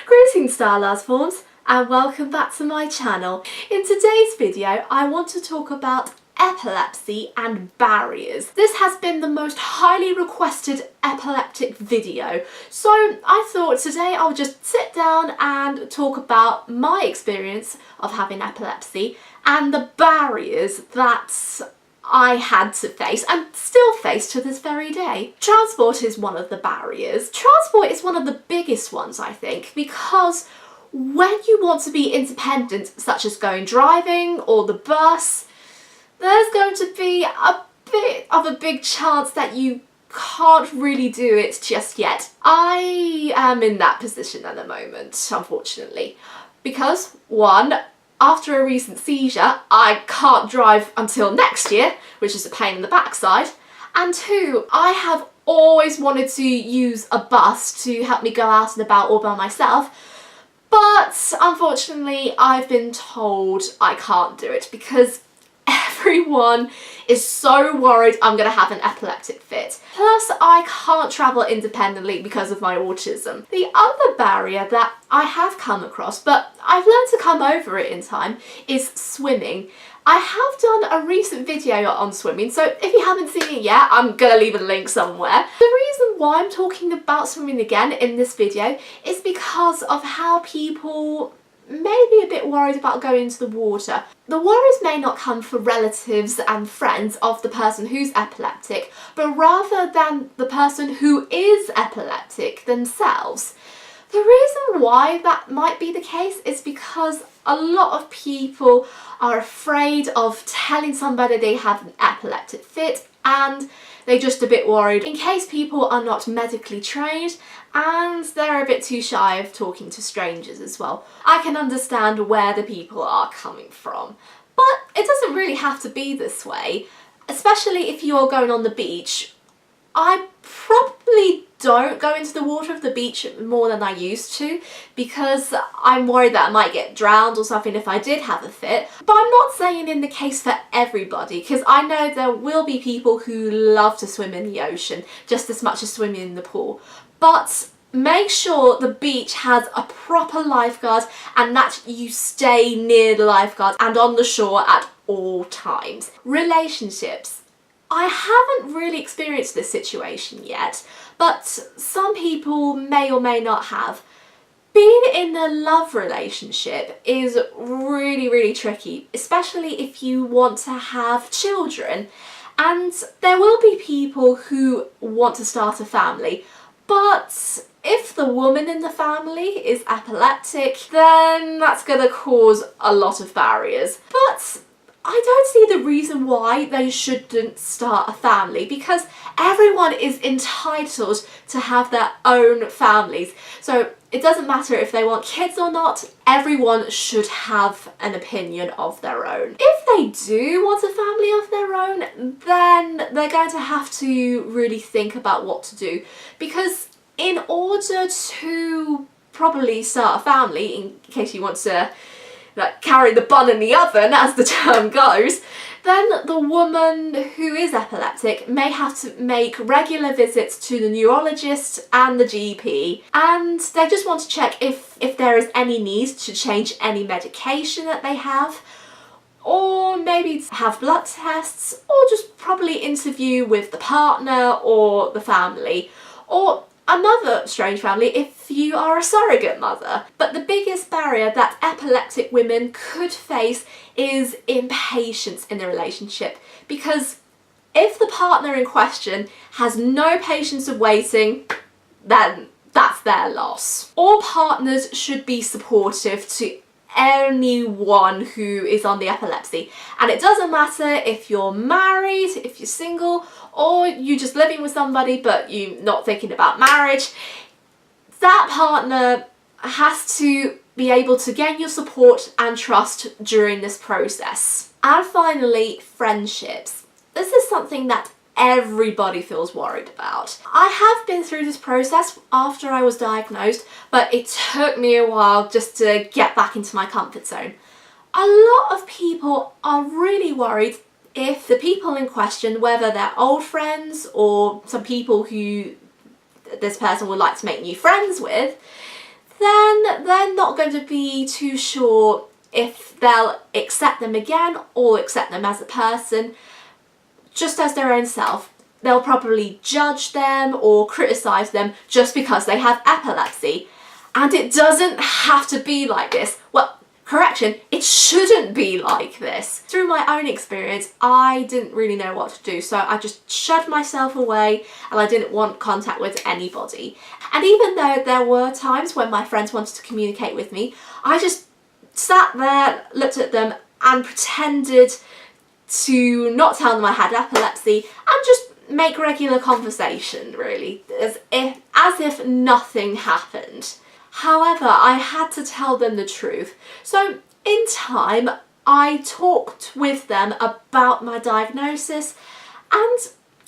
Greetings Star Lars forms and welcome back to my channel. In today's video I want to talk about epilepsy and barriers. This has been the most highly requested epileptic video, so I thought today I'll just sit down and talk about my experience of having epilepsy and the barriers that I had to face and still face to this very day. Transport is one of the barriers. Transport is one of the biggest ones, I think, because when you want to be independent, such as going driving or the bus, there's going to be a bit of a big chance that you can't really do it just yet. I am in that position at the moment, unfortunately, because one, after a recent seizure, I can't drive until next year, which is a pain in the backside. And two, I have always wanted to use a bus to help me go out and about all by myself, but unfortunately I've been told I can't do it because everyone is so worried I'm going to have an epileptic fit. Plus, I can't travel independently because of my autism. The other barrier that I have come across, but I've learned to come over it in time, is swimming. I have done a recent video on swimming, so if you haven't seen it yet, I'm gonna leave a link somewhere. The reason why I'm talking about swimming again in this video is because of how people may be a bit worried about going into the water. The worries may not come from relatives and friends of the person who's epileptic, but rather than the person who is epileptic themselves. The reason why that might be the case is because a lot of people are afraid of telling somebody they have an epileptic fit, and they're just a bit worried in case people are not medically trained and they're a bit too shy of talking to strangers as well. I can understand where the people are coming from, but it doesn't really have to be this way, especially if you're going on the beach. I probably don't go into the water of the beach more than I used to because I'm worried that I might get drowned or something if I did have a fit. But I'm not saying in the case for everybody, because I know there will be people who love to swim in the ocean just as much as swimming in the pool. But make sure the beach has a proper lifeguard and that you stay near the lifeguard and on the shore at all times. Relationships. I haven't really experienced this situation yet, but some people may or may not have. Being in a love relationship is really tricky, especially if you want to have children. And there will be people who want to start a family, but if the woman in the family is epileptic, then that's going to cause a lot of barriers. But I don't see the reason why they shouldn't start a family, because everyone is entitled to have their own families. So it doesn't matter if they want kids or not, everyone should have an opinion of their own. If they do want a family of their own, then they're going to have to really think about what to do, because in order to probably start a family, in case you want to carry the bun in the oven, as the term goes, then the woman who is epileptic may have to make regular visits to the neurologist and the GP, and they just want to check if there is any need to change any medication that they have, or maybe have blood tests, or just probably interview with the partner or the family, or another strange family if you are a surrogate mother. But the biggest barrier that epileptic women could face is impatience in the relationship, because if the partner in question has no patience of waiting, then that's their loss. All partners should be supportive to anyone who is on the epilepsy, and it doesn't matter if you're married, if you're single, or you're just living with somebody but you're not thinking about marriage. That partner has to be able to gain your support and trust during this process. And finally, friendships. This is something that everybody feels worried about. I have been through this process after I was diagnosed, but it took me a while just to get back into my comfort zone. A lot of people are really worried if the people in question, whether they're old friends or some people who this person would like to make new friends with, then they're not going to be too sure if they'll accept them again or accept them as a person, just as their own self. They'll probably judge them or criticise them just because they have epilepsy. And it doesn't have to be like this. Well, correction, it shouldn't be like this. Through my own experience, I didn't really know what to do, so I just shut myself away and I didn't want contact with anybody. And even though there were times when my friends wanted to communicate with me, I just sat there, looked at them and pretended to not tell them I had epilepsy and just make regular conversation, really, as if nothing happened. However, I had to tell them the truth. So in time, I talked with them about my diagnosis, and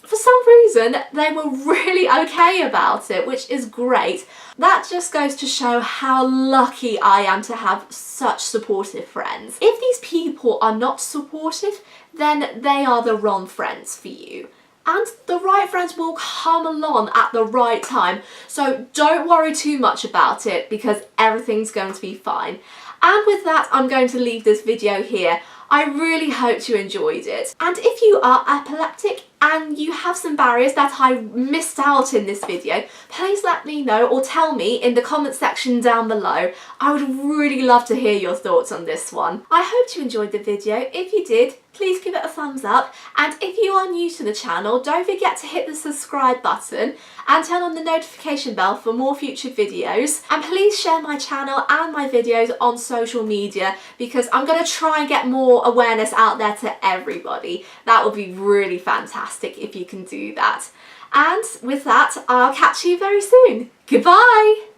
for some reason, they were really okay about it, which is great. That just goes to show how lucky I am to have such supportive friends. If these people are not supportive, then they are the wrong friends for you. And the right friends will come along at the right time. So don't worry too much about it, because everything's going to be fine. And with that, I'm going to leave this video here. I really hope you enjoyed it. And if you are epileptic and you have some barriers that I missed out in this video, please let me know or tell me in the comment section down below. I would really love to hear your thoughts on this one. I hope you enjoyed the video. If you did, please give it a thumbs up. And if you are new to the channel, don't forget to hit the subscribe button and turn on the notification bell for more future videos. And please share my channel and my videos on social media, because I'm going to try and get more awareness out there to everybody. That would be really fantastic if you can do that. And with that, I'll catch you very soon. Goodbye!